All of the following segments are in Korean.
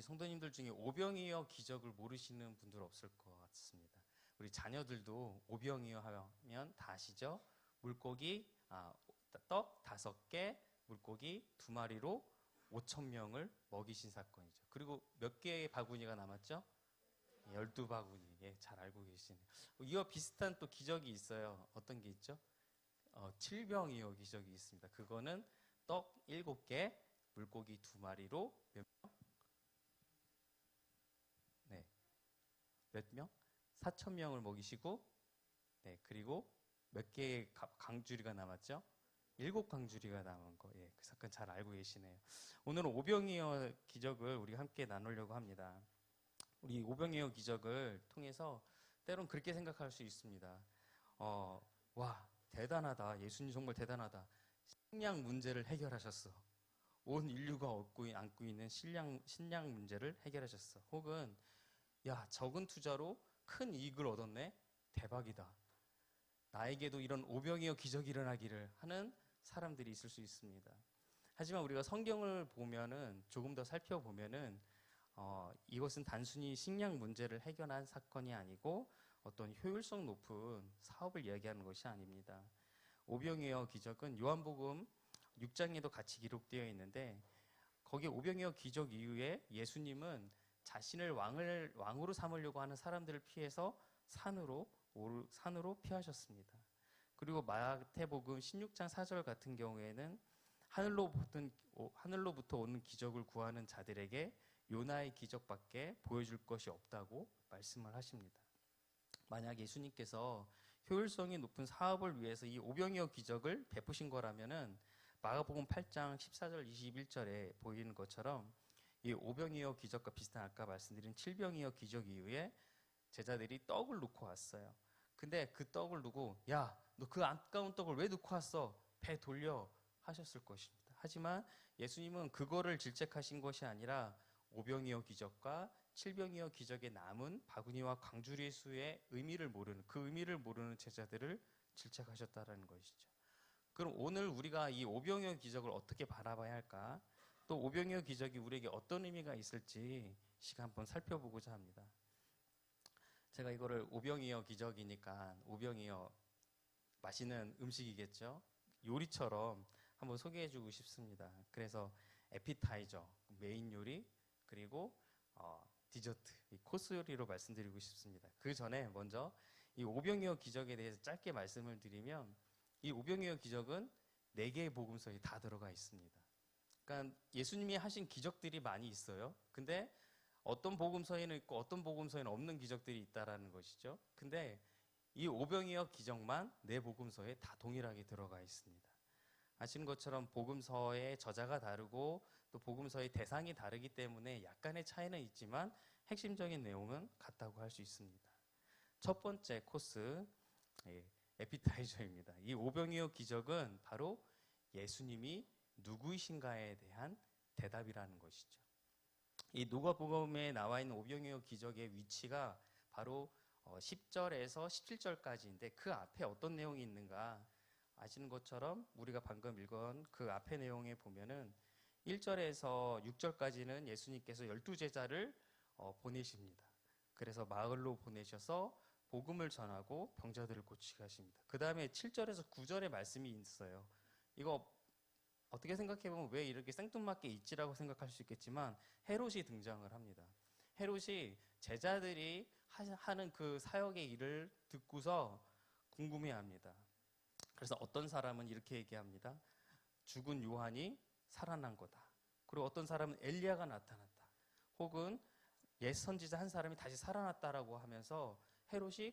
우리 성도님들 중에 오병이어 기적을 모르시는 분들 없을 것 같습니다. 우리 자녀들도 오병이어 하면 다 아시죠? 물고기, 떡 5개, 물고기 2마리로 5,000명을 먹이신 사건이죠. 그리고 몇 개의 바구니가 남았죠? 12바구니. 예, 잘 알고 계시네요. 이와 비슷한 또 기적이 있어요. 어떤 게 있죠? 칠병이어 기적이 있습니다. 그거는 떡 7개, 물고기 2마리로 몇 명? 네. 몇 명? 4,000명을 먹이시고, 네, 그리고 몇 개의 강주리가 남았죠? 7강주리가 남은 거. 예, 그 사건 잘 알고 계시네요. 오늘은 오병이어 기적을 우리 함께 나누려고 합니다. 우리 오병이어 기적을 통해서 때론 그렇게 생각할 수 있습니다. 와, 대단하다. 예수님 정말 대단하다. 식량 문제를 해결하셨어. 온 인류가 안고 있는 식량 문제를 해결하셨어. 혹은 야, 적은 투자로 큰 이익을 얻었네. 대박이다. 나에게도 이런 오병이어 기적이 일어나기를 하는 사람들이 있을 수 있습니다. 하지만 우리가 성경을 보면은 조금 더 살펴보면은 이것은 단순히 식량 문제를 해결한 사건이 아니고 어떤 효율성 높은 사업을 이야기하는 것이 아닙니다. 오병이어 기적은 요한복음 6장에도 같이 기록되어 있는데 거기에 오병이어 기적 이후에 예수님은 자신을 왕으로 삼으려고 하는 사람들을 피해서 산으로 피하셨습니다. 그리고 마태복음 16장 4절 같은 경우에는 하늘로부터 오는 기적을 구하는 자들에게 요나의 기적밖에 보여줄 것이 없다고 말씀을 하십니다. 만약 예수님께서 효율성이 높은 사업을 위해서 이 오병이어 기적을 베푸신 거라면은 마가복음 8장 14절 21절에 보이는 것처럼 이 오병이어 기적과 비슷한 아까 말씀드린 칠병이어 기적 이후에 제자들이 떡을 놓고 왔어요. 근데 그 떡을 두고 야, 너 그 아까운 떡을 왜 놓고 왔어? 배 돌려 하셨을 것입니다. 하지만 예수님은 그거를 질책하신 것이 아니라 오병이어 기적과 칠병이어 기적에 남은 바구니와 광주리의 수의 그 의미를 모르는 제자들을 질책하셨다는 것이죠. 그럼 오늘 우리가 이 오병이어 기적을 어떻게 바라봐야 할까? 또 오병이어 기적이 우리에게 어떤 의미가 있을지 시간 한번 살펴보고자 합니다. 제가 이거를 오병이어 기적이니까 오병이어 맛있는 음식이겠죠? 요리처럼 한번 소개해주고 싶습니다. 그래서 에피타이저, 메인 요리, 그리고 디저트, 이 코스 요리로 말씀드리고 싶습니다. 그 전에 먼저 이 오병이어 기적에 대해서 짧게 말씀을 드리면 이 오병이어 기적은 4개의 복음서에 다 들어가 있습니다. 그러니까 예수님이 하신 기적들이 많이 있어요. 근데 어떤 복음서에는 있고 어떤 복음서에는 없는 기적들이 있다라는 것이죠. 근데 이 오병이어 기적만 4복음서에 다 동일하게 들어가 있습니다. 아시는 것처럼 복음서의 저자가 다르고 또 복음서의 대상이 다르기 때문에 약간의 차이는 있지만 핵심적인 내용은 같다고 할 수 있습니다. 첫 번째 코스, 에피타이저입니다. 이 오병이어 기적은 바로 예수님이 누구이신가에 대한 대답이라는 것이죠. 이 누가복음에 나와 있는 오병이어 기적의 위치가 바로 10절에서 17절까지인데 그 앞에 어떤 내용이 있는가 아시는 것처럼 우리가 방금 읽은 그 앞에 내용에 보면은 1절에서 6절까지는 예수님께서 12제자를 보내십니다. 그래서 마을로 보내셔서 복음을 전하고 병자들을 고치게 하십니다. 그 다음에 7절에서 9절의 말씀이 있어요. 이거 어떻게 생각해보면 왜 이렇게 생뚱맞게 있지라고 생각할 수 있겠지만 헤롯이 등장을 합니다. 헤롯이 제자들이 하는 그 사역의 일을 듣고서 궁금해합니다. 그래서 어떤 사람은 이렇게 얘기합니다. 죽은 요한이 살아난 거다. 그리고 어떤 사람은 엘리야가 나타났다. 혹은 옛 선지자 한 사람이 다시 살아났다라고 하면서 헤롯이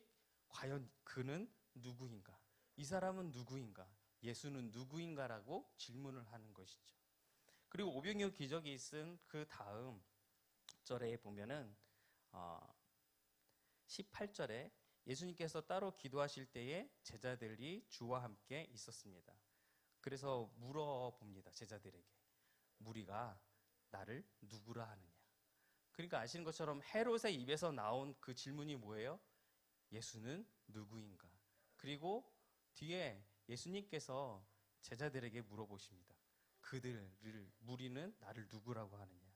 과연 그는 누구인가? 이 사람은 누구인가? 예수는 누구인가라고 질문을 하는 것이죠. 그리고 오병이어 기적이 있은 그 다음 절에 보면은 18절에 예수님께서 따로 기도하실 때에 제자들이 주와 함께 있었습니다. 그래서 물어봅니다. 제자들에게. 무리가 나를 누구라 하느냐. 그러니까 아시는 것처럼 헤롯의 입에서 나온 그 질문이 뭐예요? 예수는 누구인가? 그리고 뒤에 예수님께서 제자들에게 물어보십니다. 무리는 나를 누구라고 하느냐?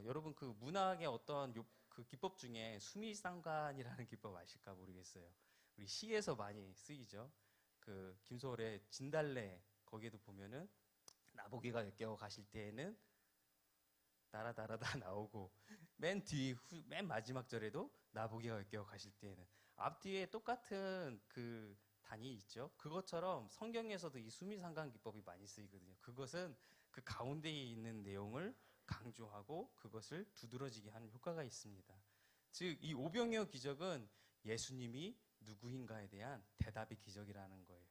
여러분 그 문학의 어떤 그 기법 중에 수미상관이라는 기법 아실까 모르겠어요. 우리 시에서 많이 쓰이죠. 그 김소월의 진달래 거기에도 보면은 나보기가 역겨워 가실 때에는 나라다라다 나오고 맨 마지막 절에도 나보기가 역겨워 가실 때에는 앞뒤에 똑같은 그 단이 있죠. 그것처럼 성경에서도 이 수미상관 기법이 많이 쓰이거든요. 그것은 그 가운데에 있는 내용을 강조하고 그것을 두드러지게 하는 효과가 있습니다. 즉, 이 오병이어 기적은 예수님이 누구인가에 대한 대답의 기적이라는 거예요.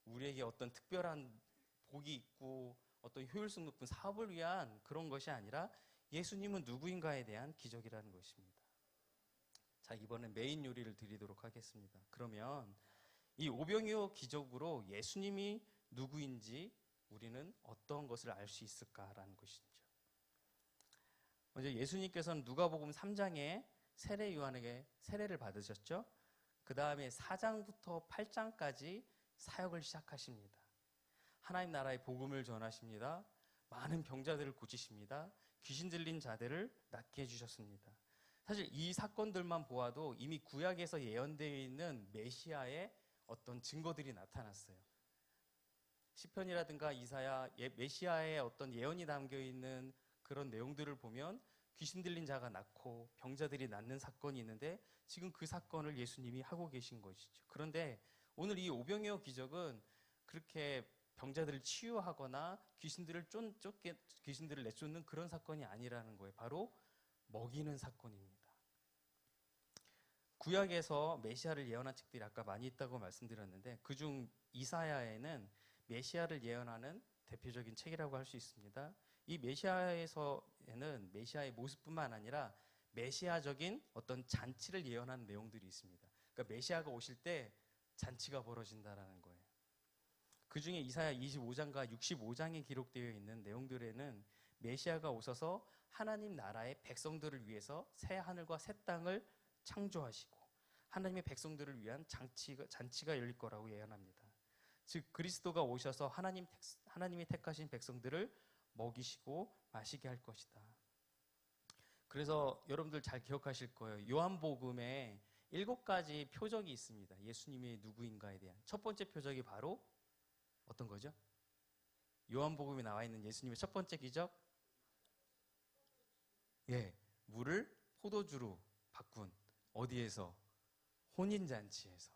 우리에게 어떤 특별한 복이 있고 어떤 효율성 높은 사업을 위한 그런 것이 아니라 예수님은 누구인가에 대한 기적이라는 것입니다. 자, 이번엔 메인 요리를 드리도록 하겠습니다. 그러면 이 오병이어 기적으로 예수님이 누구인지 우리는 어떤 것을 알 수 있을까라는 것이죠. 먼저 예수님께서는 누가복음 3장에 세례 요한에게 세례를 받으셨죠. 그 다음에 4장부터 8장까지 사역을 시작하십니다. 하나님 나라의 복음을 전하십니다. 많은 병자들을 고치십니다. 귀신 들린 자들을 낫게 해주셨습니다. 사실 이 사건들만 보아도 이미 구약에서 예언되어 있는 메시아의 어떤 증거들이 나타났어요. 시편이라든가 이사야, 메시아의 어떤 예언이 담겨 있는 그런 내용들을 보면 귀신 들린 자가 낫고 병자들이 낫는 사건이 있는데 지금 그 사건을 예수님이 하고 계신 것이죠. 그런데 오늘 이 오병이어 기적은 그렇게 병자들을 치유하거나 귀신들을 내쫓는 그런 사건이 아니라는 거예요. 바로 먹이는 사건입니다. 구약에서 메시아를 예언한 책들이 아까 많이 있다고 말씀드렸는데 그중 이사야에는 메시아를 예언하는 대표적인 책이라고 할 수 있습니다. 이 메시아에서는 메시아의 모습뿐만 아니라 메시아적인 어떤 잔치를 예언하는 내용들이 있습니다. 그러니까 메시아가 오실 때 잔치가 벌어진다라는 거예요. 그 중에 이사야 25장과 65장에 기록되어 있는 내용들에는 메시아가 오셔서 하나님 나라의 백성들을 위해서 새 하늘과 새 땅을 창조하시고 하나님의 백성들을 위한 잔치가 열릴 거라고 예언합니다. 즉 그리스도가 오셔서 하나님이 택하신 백성들을 먹이시고 마시게 할 것이다. 그래서 여러분들 잘 기억하실 거예요. 요한복음에 7가지 표적이 있습니다. 예수님이 누구인가에 대한. 첫 번째 표적이 바로 어떤 거죠? 요한복음에 나와 있는 예수님의 첫 번째 기적? 물을 포도주로 바꾼. 어디에서? 혼인잔치에서.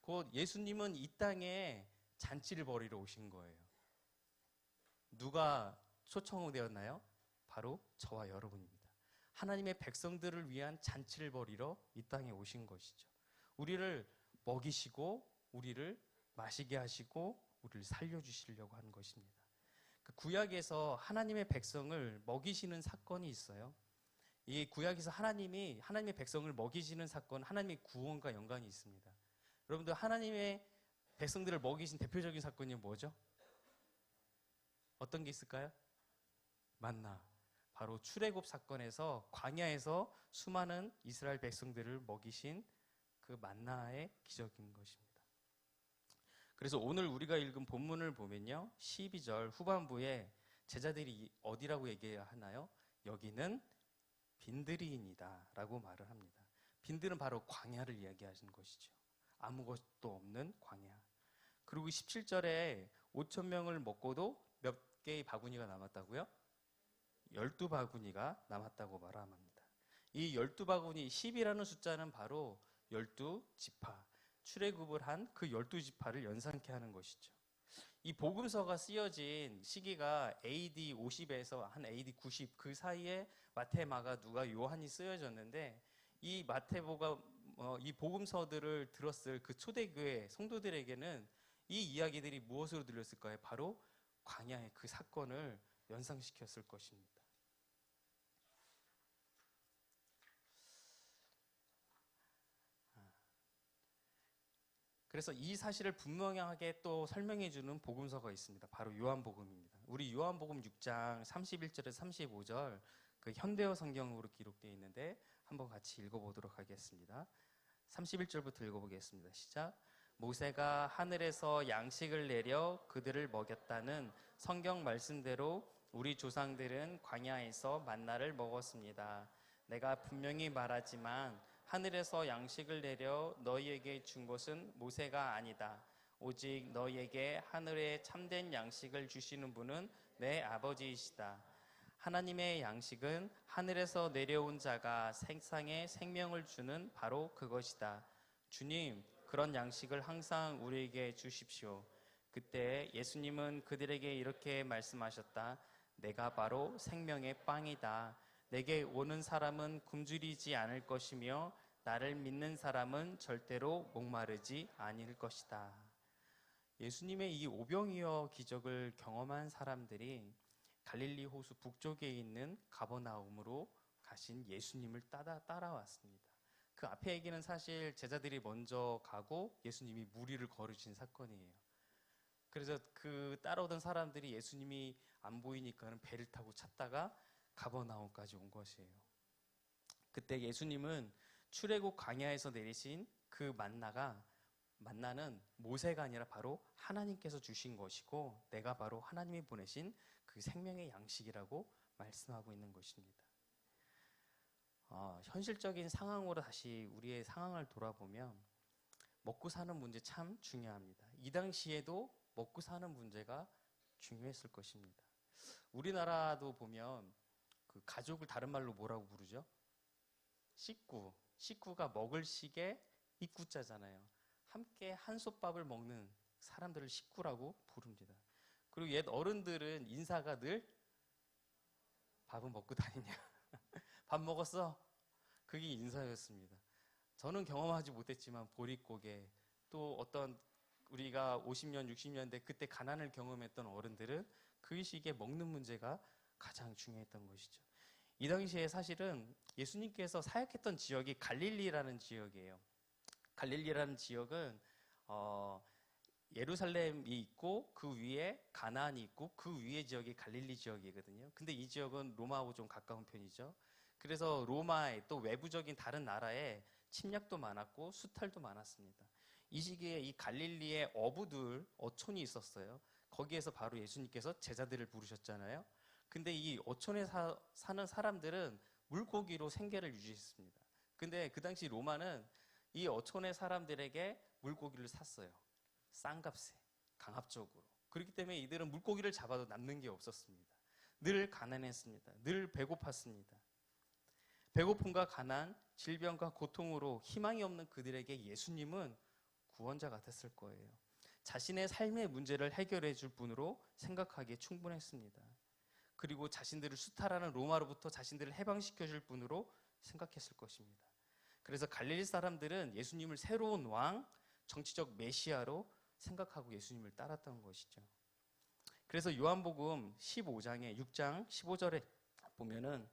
곧 예수님은 이 땅에 잔치를 벌이러 오신 거예요. 누가 초청되었나요? 바로 저와 여러분입니다. 하나님의 백성들을 위한 잔치를 벌이러 이 땅에 오신 것이죠. 우리를 먹이시고 우리를 마시게 하시고 우리를 살려주시려고 하는 것입니다. 그 구약에서 하나님의 백성을 먹이시는 사건이 있어요. 이 구약에서 하나님의 백성을 먹이시는 사건, 하나님의 구원과 연관이 있습니다. 여러분들 하나님의 백성들을 먹이신 대표적인 사건이 뭐죠? 어떤 게 있을까요? 만나. 바로 출애굽 사건에서 광야에서 수많은 이스라엘 백성들을 먹이신 그 만나의 기적인 것입니다. 그래서 오늘 우리가 읽은 본문을 보면요. 12절 후반부에 제자들이 어디라고 얘기하나요? 여기는 빈들이이니다 라고 말을 합니다. 빈들은 바로 광야를 이야기하시는 것이죠. 아무것도 없는 광야. 그리고 17절에 5,000명을 먹고도 몇 개의 바구니가 남았다고요? 12바구니가 남았다고 말합니다. 이 12바구니, 10이라는 숫자는 바로 12지파, 출애굽을 한 그 12지파를 연상케 하는 것이죠. 이 복음서가 쓰여진 시기가 AD 50에서 한 AD 90 그 사이에 마태, 마가, 누가, 요한이 쓰여졌는데 이 마태복음, 이 복음서들을 들었을 그 초대교회 성도들에게는 이 이야기들이 무엇으로 들렸을까요? 바로 광야의 그 사건을 연상시켰을 것입니다. 그래서 이 사실을 분명하게 또 설명해 주는 복음서가 있습니다. 바로 요한복음입니다. 우리 요한복음 6장 31절에서 35절 그 현대어 성경으로 기록되어 있는데 한번 같이 읽어보도록 하겠습니다. 31절부터 읽어보겠습니다. 시작. 모세가 하늘에서 양식을 내려 그들을 먹였다는 성경 말씀대로 우리 조상들은 광야에서 만나를 먹었습니다. 내가 분명히 말하지만 하늘에서 양식을 내려 너희에게 준 것은 모세가 아니다. 오직 너희에게 하늘에 참된 양식을 주시는 분은 내 아버지이시다. 하나님의 양식은 하늘에서 내려온 자가 세상에 생명을 주는 바로 그것이다. 주님, 그런 양식을 항상 우리에게 주십시오. 그때 예수님은 그들에게 이렇게 말씀하셨다. 내가 바로 생명의 빵이다. 내게 오는 사람은 굶주리지 않을 것이며 나를 믿는 사람은 절대로 목마르지 아니할 것이다. 예수님의 이 오병이어 기적을 경험한 사람들이 갈릴리 호수 북쪽에 있는 가버나움으로 가신 예수님을 따라왔습니다. 그 앞에 얘기는 사실 제자들이 먼저 가고 예수님이 무리를 거르신 사건이에요. 그래서 그 따라오던 사람들이 예수님이 안 보이니까는 배를 타고 찾다가 가버나움까지 온 것이에요. 그때 예수님은 출애굽 광야에서 내리신 그 만나는 모세가 아니라 바로 하나님께서 주신 것이고 내가 바로 하나님이 보내신 그 생명의 양식이라고 말씀하고 있는 것입니다. 현실적인 상황으로 다시 우리의 상황을 돌아보면 먹고 사는 문제 참 중요합니다. 이 당시에도 먹고 사는 문제가 중요했을 것입니다. 우리나라도 보면 그 가족을 다른 말로 뭐라고 부르죠? 식구. 식구가 먹을 식에 입구자잖아요. 함께 한솥밥을 먹는 사람들을 식구라고 부릅니다. 그리고 옛 어른들은 인사가 늘 밥은 먹고 다니냐? 밥 먹었어? 그게 인사였습니다. 저는 경험하지 못했지만 보릿고개 또 어떤 우리가 50년, 60년대 그때 가난을 경험했던 어른들은 그 시기에 먹는 문제가 가장 중요했던 것이죠. 이 당시에 사실은 예수님께서 사역했던 지역이 갈릴리라는 지역이에요. 갈릴리라는 지역은 예루살렘이 있고 그 위에 가나안이 있고 그 위에 지역이 갈릴리 지역이거든요. 근데 이 지역은 로마하고 좀 가까운 편이죠. 그래서 로마의 또 외부적인 다른 나라에 침략도 많았고 수탈도 많았습니다. 이 시기에 이 갈릴리의 어촌이 있었어요. 거기에서 바로 예수님께서 제자들을 부르셨잖아요. 근데 이 어촌에 사는 사람들은 물고기로 생계를 유지했습니다. 근데 그 당시 로마는 이 어촌의 사람들에게 물고기를 샀어요. 싼 값에, 강압적으로. 그렇기 때문에 이들은 물고기를 잡아도 남는 게 없었습니다. 늘 가난했습니다. 늘 배고팠습니다. 배고픔과 가난, 질병과 고통으로 희망이 없는 그들에게 예수님은 구원자 같았을 거예요. 자신의 삶의 문제를 해결해 줄 분으로 생각하기에 충분했습니다. 그리고 자신들을 수탈하는 로마로부터 자신들을 해방시켜 줄 분으로 생각했을 것입니다. 그래서 갈릴리 사람들은 예수님을 새로운 왕, 정치적 메시아로 생각하고 예수님을 따랐던 것이죠. 그래서 요한복음 15장에 6장 15절에 보면은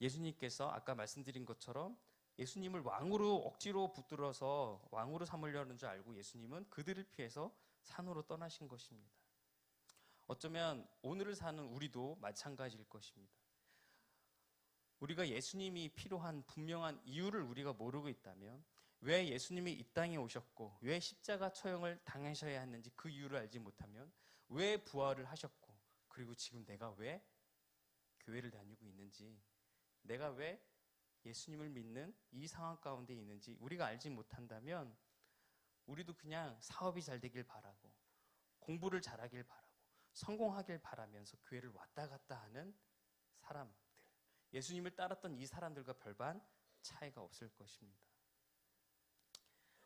예수님께서 아까 말씀드린 것처럼 예수님을 왕으로 억지로 붙들어서 왕으로 삼으려는 줄 알고 예수님은 그들을 피해서 산으로 떠나신 것입니다. 어쩌면 오늘을 사는 우리도 마찬가지일 것입니다. 우리가 예수님이 필요한 분명한 이유를 우리가 모르고 있다면 왜 예수님이 이 땅에 오셨고 왜 십자가 처형을 당하셔야 했는지 그 이유를 알지 못하면 왜 부활을 하셨고 그리고 지금 내가 왜 교회를 다니고 있는지 내가 왜 예수님을 믿는 이 상황 가운데 있는지 우리가 알지 못한다면 우리도 그냥 사업이 잘 되길 바라고 공부를 잘하길 바라고 성공하길 바라면서 교회를 왔다 갔다 하는 사람들, 예수님을 따랐던 이 사람들과 별반 차이가 없을 것입니다.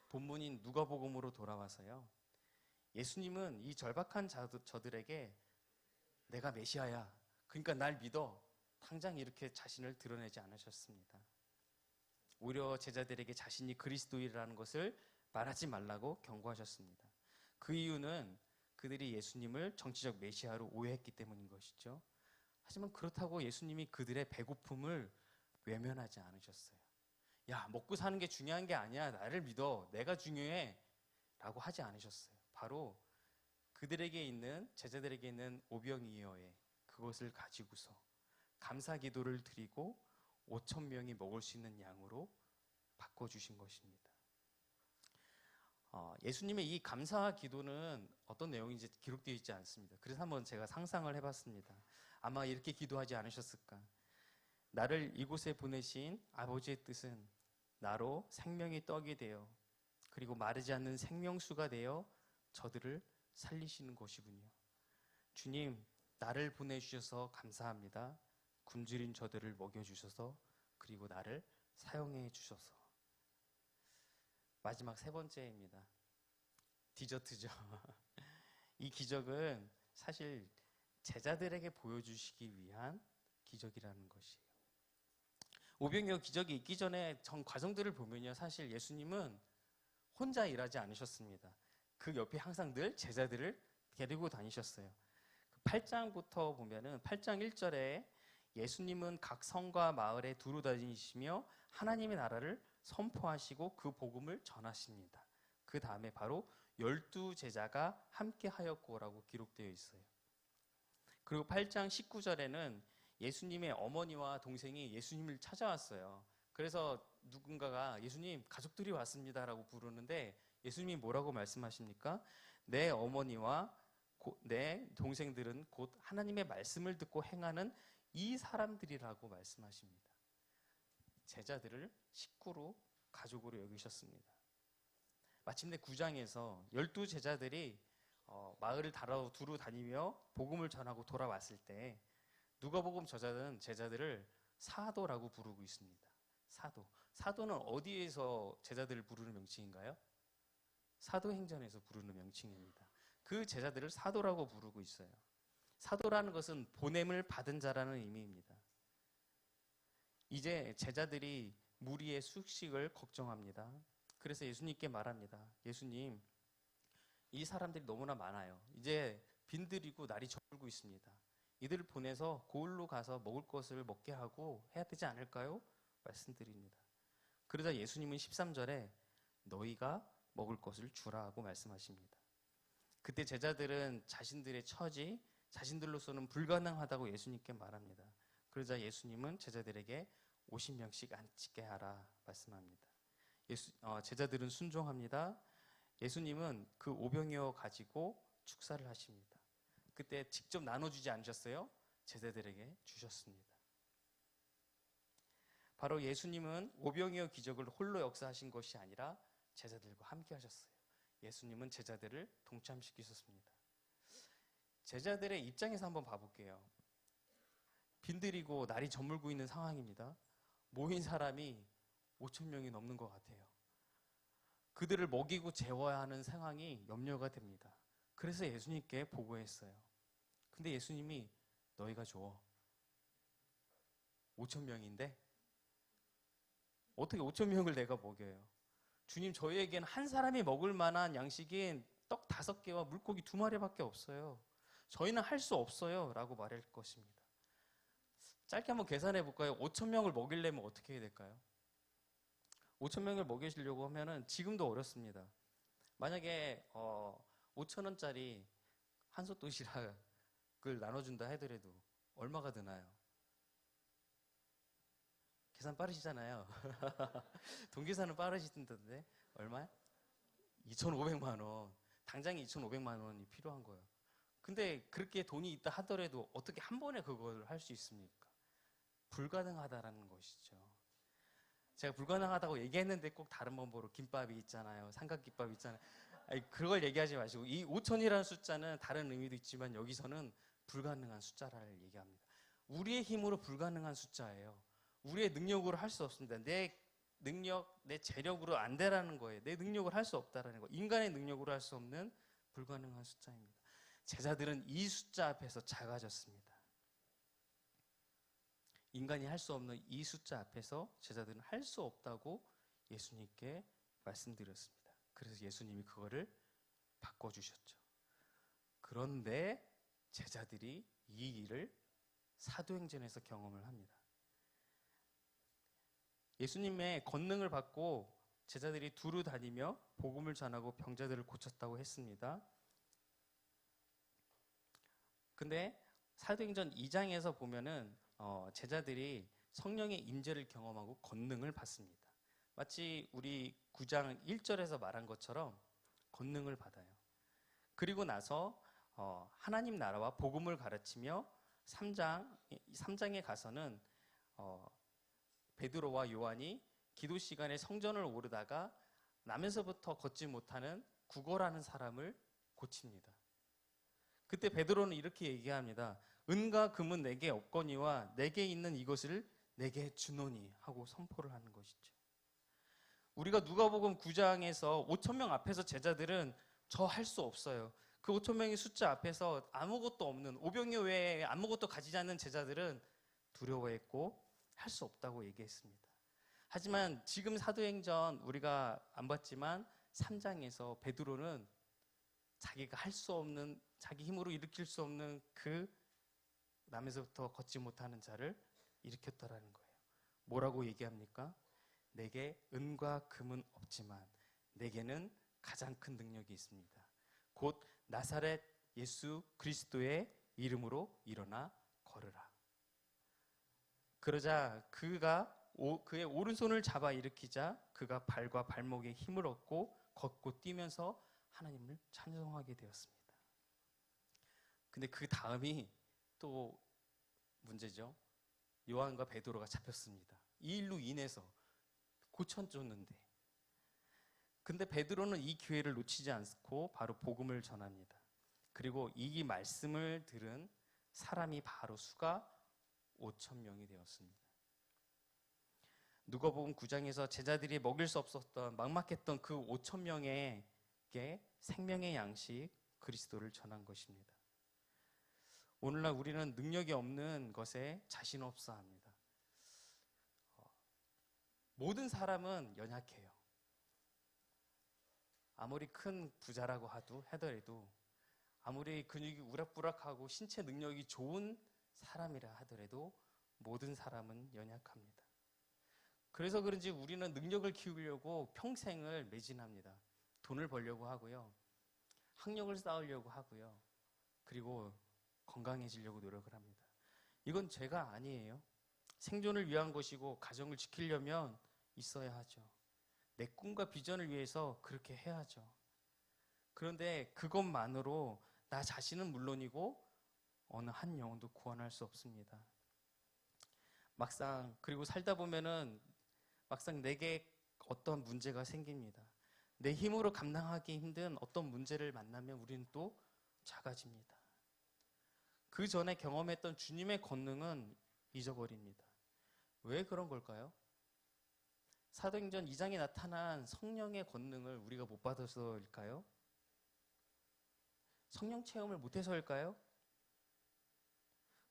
본문인 누가복음으로 돌아와서요. 예수님은 이 절박한 저들에게 내가 메시아야, 그러니까 날 믿어, 당장 이렇게 자신을 드러내지 않으셨습니다. 오히려 제자들에게 자신이 그리스도이라는 것을 말하지 말라고 경고하셨습니다. 그 이유는 그들이 예수님을 정치적 메시아로 오해했기 때문인 것이죠. 하지만 그렇다고 예수님이 그들의 배고픔을 외면하지 않으셨어요. 야, 먹고 사는 게 중요한 게 아니야. 나를 믿어. 내가 중요해. 라고 하지 않으셨어요. 바로 그들에게 있는, 제자들에게 있는 오병이어의 그것을 가지고서 감사 기도를 드리고 5,000명이 먹을 수 있는 양으로 바꿔주신 것입니다. 예수님의 이 감사 기도는 어떤 내용인지 기록되어 있지 않습니다. 그래서 한번 제가 상상을 해봤습니다. 아마 이렇게 기도하지 않으셨을까? 나를 이곳에 보내신 아버지의 뜻은 나로 생명의 떡이 되어 그리고 마르지 않는 생명수가 되어 저들을 살리시는 것이군요. 주님, 나를 보내주셔서 감사합니다. 굶주린 저들을 먹여주셔서 그리고 나를 사용해 주셔서. 마지막 세 번째입니다. 디저트죠. 이 기적은 사실 제자들에게 보여주시기 위한 기적이라는 것이에요. 오병이어 기적이 있기 전에 전 과정들을 보면요, 사실 예수님은 혼자 일하지 않으셨습니다. 그 옆에 항상 늘 제자들을 데리고 다니셨어요. 8장부터 보면은 8장 1절에 예수님은 각 성과 마을에 두루 다니시며 하나님의 나라를 선포하시고 그 복음을 전하십니다. 그 다음에 바로 12제자가 함께 하였고라고 기록되어 있어요. 그리고 8장 19절에는 예수님의 어머니와 동생이 예수님을 찾아왔어요. 그래서 누군가가 예수님, 가족들이 왔습니다라고 부르는데 예수님이 뭐라고 말씀하십니까? 내 어머니와 내 동생들은 곧 하나님의 말씀을 듣고 행하는 이 사람들이라고 말씀하십니다. 제자들을 식구로, 가족으로 여기셨습니다. 마침내 9장에서 12제자들이 마을을 두루 다니며 복음을 전하고 돌아왔을 때 누가복음 저자는 제자들을 사도라고 부르고 있습니다. 사도는 어디에서 제자들을 부르는 명칭인가요? 사도행전에서 부르는 명칭입니다. 그 제자들을 사도라고 부르고 있어요. 사도라는 것은 보냄을 받은 자라는 의미입니다. 이제 제자들이 무리의 숙식을 걱정합니다. 그래서 예수님께 말합니다. 예수님, 이 사람들이 너무나 많아요. 이제 빈들이고 날이 저물고 있습니다. 이들을 보내서 고을로 가서 먹을 것을 먹게 하고 해야 되지 않을까요? 말씀드립니다. 그러자 예수님은 13절에 너희가 먹을 것을 주라고 말씀하십니다. 그때 제자들은 자신들의 처지, 자신들로서는 불가능하다고 예수님께 말합니다. 그러자 예수님은 제자들에게 50명씩 앉게 하라 말씀합니다. 제자들은 순종합니다. 예수님은 그 오병이어 가지고 축사를 하십니다. 그때 직접 나눠주지 않으셨어요? 제자들에게 주셨습니다. 바로 예수님은 오병이어 기적을 홀로 역사하신 것이 아니라 제자들과 함께 하셨어요. 예수님은 제자들을 동참시키셨습니다. 제자들의 입장에서 한번 봐볼게요. 빈들이고 날이 저물고 있는 상황입니다. 모인 사람이 5,000명이 넘는 것 같아요. 그들을 먹이고 재워야 하는 상황이 염려가 됩니다. 그래서 예수님께 보고했어요. 근데 예수님이 너희가 줘. 5,000명인데 어떻게 5,000명을 내가 먹여요? 주님, 저희에겐 한 사람이 먹을 만한 양식인 떡 5개와 물고기 2마리밖에 없어요. 저희는 할 수 없어요 라고 말할 것입니다. 짧게 한번 계산해 볼까요? 5,000명을 먹이려면 어떻게 해야 될까요? 5,000명을 먹이시려고 하면은 지금도 어렵습니다. 만약에 5,000원짜리 한솥 도시락을 나눠준다 하더라도 얼마가 드나요? 계산 빠르시잖아요. 동계산은 빠르시던데 얼마야? 2,500만 원. 당장 2,500만 원이 필요한 거예요. 근데 그렇게 돈이 있다 하더라도 어떻게 한 번에 그걸 할 수 있습니까? 불가능하다라는 것이죠. 제가 불가능하다고 얘기했는데 꼭 다른 방법으로 김밥이 있잖아요. 삼각김밥이 있잖아요. 아니, 그걸 얘기하지 마시고 이 5,000이라는 숫자는 다른 의미도 있지만 여기서는 불가능한 숫자를 얘기합니다. 우리의 힘으로 불가능한 숫자예요. 우리의 능력으로 할 수 없습니다. 내 능력, 내 재력으로 안 되라는 거예요. 내 능력으로 할 수 없다라는 거. 인간의 능력으로 할 수 없는 불가능한 숫자입니다. 제자들은 이 숫자 앞에서 작아졌습니다. 인간이 할 수 없는 이 숫자 앞에서 제자들은 할 수 없다고 예수님께 말씀드렸습니다. 그래서 예수님이 그거를 바꿔주셨죠. 그런데 제자들이 이 일을 사도행전에서 경험을 합니다. 예수님의 권능을 받고 제자들이 두루 다니며 복음을 전하고 병자들을 고쳤다고 했습니다. 근데 사도행전 2장에서 보면은 제자들이 성령의 임재를 경험하고 권능을 받습니다. 마치 우리 9장 1절에서 말한 것처럼 권능을 받아요. 그리고 나서 하나님 나라와 복음을 가르치며 3장에 가서는 베드로와 요한이 기도 시간에 성전을 오르다가 남에서부터 걷지 못하는 구거라는 사람을 고칩니다. 그때 베드로는 이렇게 얘기합니다. 은과 금은 내게 없거니와 내게 있는 이것을 내게 주노니 하고 선포를 하는 것이죠. 우리가 누가복음 9장에서 5,000명 앞에서 제자들은 저 할 수 없어요. 그 5,000명의 숫자 앞에서 아무것도 없는 오병이어 외에 아무것도 가지지 않는 제자들은 두려워했고 할 수 없다고 얘기했습니다. 하지만 지금 사도행전 우리가 안 봤지만 3장에서 베드로는 자기가 할 수 없는, 자기 힘으로 일으킬 수 없는 그 남에서부터 걷지 못하는 자를 일으켰다라는 거예요. 뭐라고 얘기합니까? 내게 은과 금은 없지만 내게는 가장 큰 능력이 있습니다. 곧 나사렛 예수 그리스도의 이름으로 일어나 걸으라. 그러자 그의 오른손을 잡아 일으키자 그가 발과 발목에 힘을 얻고 걷고 뛰면서 하나님을 찬송하게 되었습니다. 근데 그 다음이 또 문제죠. 요한과 베드로가 잡혔습니다. 이 일로 인해서 고쳐줬는데, 근데 베드로는 이 기회를 놓치지 않고 바로 복음을 전합니다. 그리고 이 말씀을 들은 사람이 바로 수가 5,000명이 되었습니다. 누가복음 9장에서 제자들이 먹일 수 없었던 막막했던 그 5,000명에게 생명의 양식 그리스도를 전한 것입니다. 오늘날 우리는 능력이 없는 것에 자신 없어 합니다. 모든 사람은 연약해요. 아무리 큰 부자라고 하더라도, 아무리 근육이 우락부락하고 신체 능력이 좋은 사람이라 하더라도 모든 사람은 연약합니다. 그래서 그런지 우리는 능력을 키우려고 평생을 매진합니다. 돈을 벌려고 하고요, 학력을 쌓으려고 하고요, 그리고 건강해지려고 노력을 합니다. 이건 죄가 아니에요. 생존을 위한 것이고 가정을 지키려면 있어야 하죠. 내 꿈과 비전을 위해서 그렇게 해야죠. 그런데 그것만으로 나 자신은 물론이고 어느 한 영혼도 구원할 수 없습니다. 그리고 살다 보면은 막상 내게 어떤 문제가 생깁니다. 내 힘으로 감당하기 힘든 어떤 문제를 만나면 우리는 또 작아집니다. 그 전에 경험했던 주님의 권능은 잊어버립니다. 왜 그런 걸까요? 사도행전 2장에 나타난 성령의 권능을 우리가 못 받아서일까요? 성령 체험을 못해서일까요?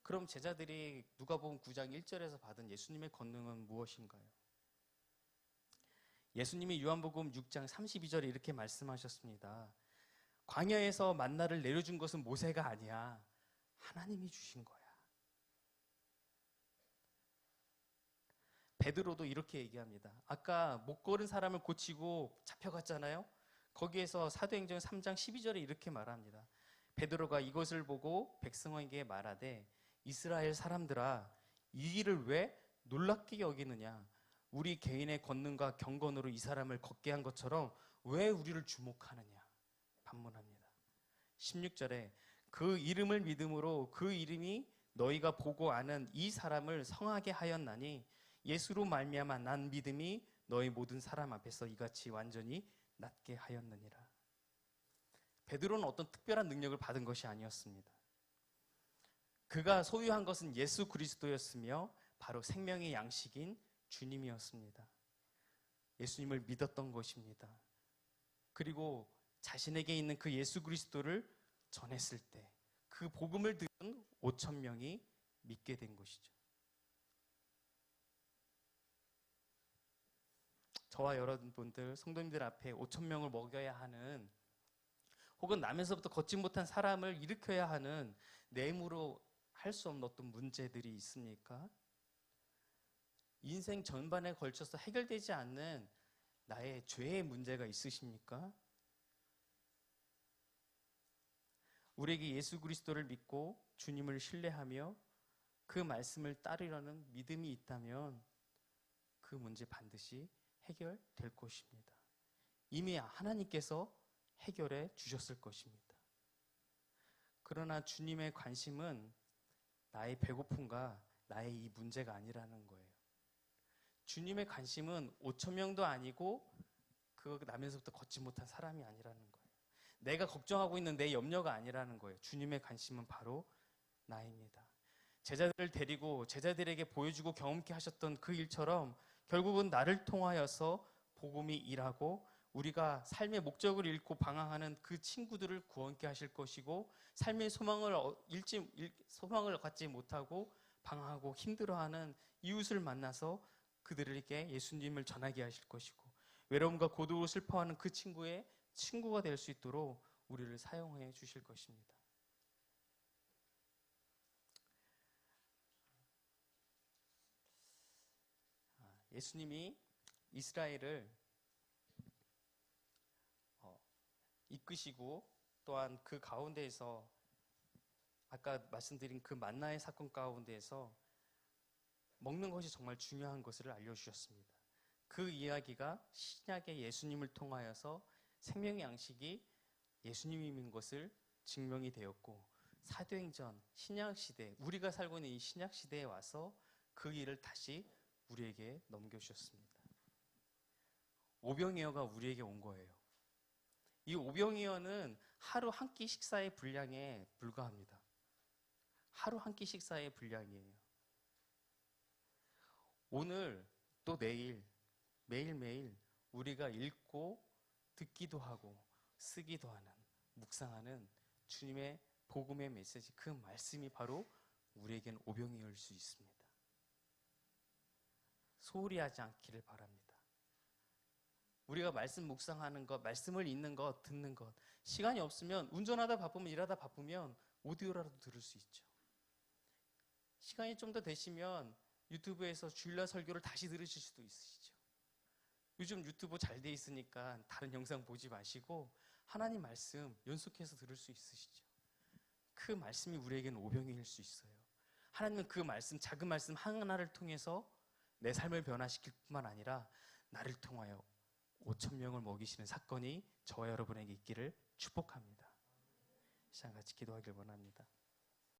그럼 제자들이 누가복음 9장 1절에서 받은 예수님의 권능은 무엇인가요? 예수님이 요한복음 6장 32절에 이렇게 말씀하셨습니다. 광야에서 만나를 내려준 것은 모세가 아니야. 하나님이 주신 거야. 베드로도 이렇게 얘기합니다. 아까 못 걸은 사람을 고치고 잡혀갔잖아요. 거기에서 사도행전 3장 12절에 이렇게 말합니다. 베드로가 이것을 보고 백성에게 말하되 이스라엘 사람들아, 이 일을 왜 놀랍게 여기느냐? 우리 개인의 권능과 경건으로 이 사람을 걷게 한 것처럼 왜 우리를 주목하느냐? 반문합니다. 16절에 그 이름을 믿음으로 그 이름이 너희가 보고 아는 이 사람을 성하게 하였나니 예수로 말미암아 난 믿음이 너희 모든 사람 앞에서 이같이 완전히 낫게 하였느니라. 베드로는 어떤 특별한 능력을 받은 것이 아니었습니다. 그가 소유한 것은 예수 그리스도였으며 바로 생명의 양식인 주님이었습니다. 예수님을 믿었던 것입니다. 그리고 자신에게 있는 그 예수 그리스도를 전했을 때 그 복음을 들은 5,000명이 믿게 된 것이죠. 저와 여러분들, 성도님들 앞에 5,000명을 먹여야 하는, 혹은 남에서부터 걷지 못한 사람을 일으켜야 하는 내 힘으로 할 수 없는 어떤 문제들이 있습니까? 인생 전반에 걸쳐서 해결되지 않는 나의 죄의 문제가 있으십니까? 우리에게 예수 그리스도를 믿고 주님을 신뢰하며 그 말씀을 따르려는 믿음이 있다면 그 문제 반드시 해결될 것입니다. 이미 하나님께서 해결해 주셨을 것입니다. 그러나 주님의 관심은 나의 배고픔과 나의 이 문제가 아니라는 거예요. 주님의 관심은 5천 명도 아니고 그 나면서부터 걷지 못한 사람이 아니라는 거예요. 내가 걱정하고 있는 내 염려가 아니라는 거예요. 주님의 관심은 바로 나입니다. 제자들을 데리고 제자들에게 보여주고 경험케 하셨던 그 일처럼 결국은 나를 통하여서 복음이 일하고 우리가 삶의 목적을 잃고 방황하는 그 친구들을 구원케 하실 것이고 삶의 소망을 갖지 못하고 방황하고 힘들어하는 이웃을 만나서 그들에게 예수님을 전하게 하실 것이고 외로움과 고독을 슬퍼하는 그 친구의 친구가 될 수 있도록 우리를 사용해 주실 것입니다. 예수님이 이스라엘을 이끄시고 또한 그 가운데에서 아까 말씀드린 그 만나의 사건 가운데에서 먹는 것이 정말 중요한 것을 알려주셨습니다. 그 이야기가 신약의 예수님을 통하여서 생명의 양식이 예수님인 것을 증명이 되었고 사도행전 신약시대 우리가 살고 있는 이 신약시대에 와서 그 일을 다시 우리에게 넘겨주셨습니다. 오병이어가 우리에게 온 거예요. 이 오병이어는 하루 한 끼 식사의 분량에 불과합니다. 하루 한 끼 식사의 분량이에요. 오늘 또 내일 매일매일 우리가 읽고 듣기도 하고 쓰기도 하는 묵상하는 주님의 복음의 메시지 그 말씀이 바로 우리에겐 오병이어일 수 있습니다. 소홀히 하지 않기를 바랍니다. 우리가 말씀 묵상하는 것, 말씀을 읽는 것, 듣는 것 시간이 없으면 운전하다 바쁘면 일하다 바쁘면 오디오라도 들을 수 있죠. 시간이 좀 더 되시면 유튜브에서 주일날 설교를 다시 들으실 수도 있으시죠. 요즘 유튜브 잘 돼 있으니까 다른 영상 보지 마시고 하나님 말씀 연속해서 들을 수 있으시죠. 그 말씀이 우리에게는 오병이어일 수 있어요. 하나님은 그 말씀, 작은 말씀 하나를 통해서 내 삶을 변화시킬 뿐만 아니라 나를 통하여 5천 명을 먹이시는 사건이 저와 여러분에게 있기를 축복합니다. 시간 같이 기도하길 원합니다.